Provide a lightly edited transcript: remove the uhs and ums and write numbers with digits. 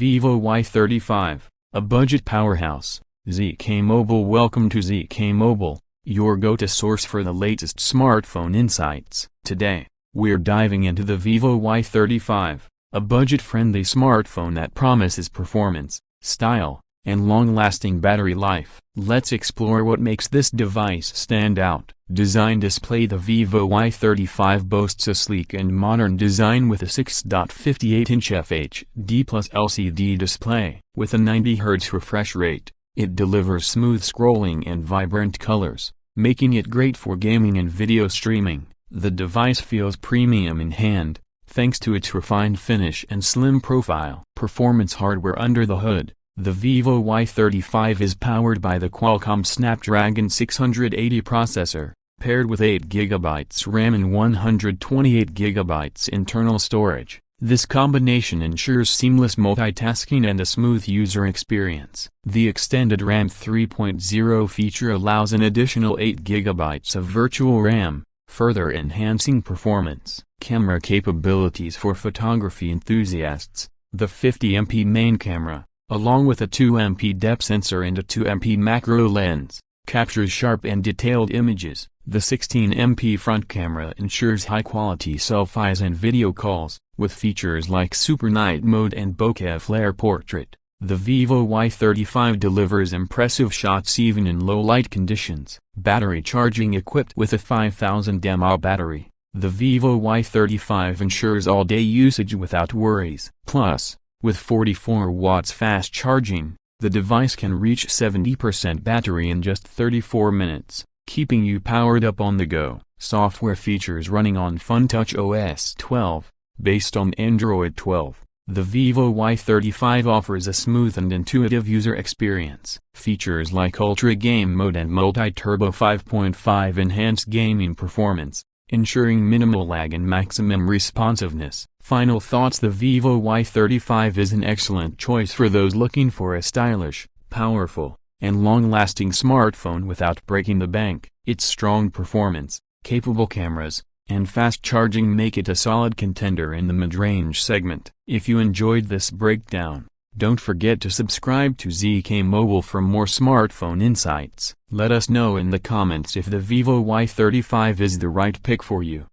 Vivo Y35, a budget powerhouse. ZK Mobile. Welcome to ZK Mobile, your go-to source for the latest smartphone insights. Today, we're diving into the Vivo Y35, a budget-friendly smartphone that promises performance, style, and long-lasting battery life. Let's explore what makes this device stand out. Design display. The Vivo Y35 boasts a sleek and modern design with a 6.58-inch FHD LCD display. With a 90 Hz refresh rate, it delivers smooth scrolling and vibrant colors, making it great for gaming and video streaming. The device feels premium in hand, thanks to its refined finish and slim profile. Performance. Hardware. Under the hood, the Vivo Y35 is powered by the Qualcomm Snapdragon 680 processor, paired with 8GB RAM and 128GB internal storage. This combination ensures seamless multitasking and a smooth user experience. The extended RAM 3.0 feature allows an additional 8GB of virtual RAM, further enhancing performance. Camera capabilities. For photography enthusiasts, the 50MP main camera, along with a 2MP depth sensor and a 2MP macro lens, captures sharp and detailed images. The 16MP front camera ensures high-quality selfies and video calls, with features like Super Night Mode and Bokeh Flare Portrait. The Vivo Y35 delivers impressive shots even in low-light conditions. Battery charging. Equipped with a 5000 mAh battery, the Vivo Y35 ensures all-day usage without worries. Plus, with 44 watts fast charging, the device can reach 70% battery in just 34 minutes, keeping you powered up on the go. Software features. Running on Funtouch OS 12, based on Android 12, the Vivo Y35 offers a smooth and intuitive user experience. Features like Ultra Game Mode and Multi-Turbo 5.5 enhance gaming performance, ensuring minimal lag and maximum responsiveness. Final thoughts. The Vivo Y35 is an excellent choice for those looking for a stylish, powerful, and long-lasting smartphone without breaking the bank. Its strong performance, capable cameras, and fast charging make it a solid contender in the mid-range segment. If you enjoyed this breakdown, don't forget to subscribe to ZK Mobile for more smartphone insights. Let us know in the comments if the Vivo Y35 is the right pick for you.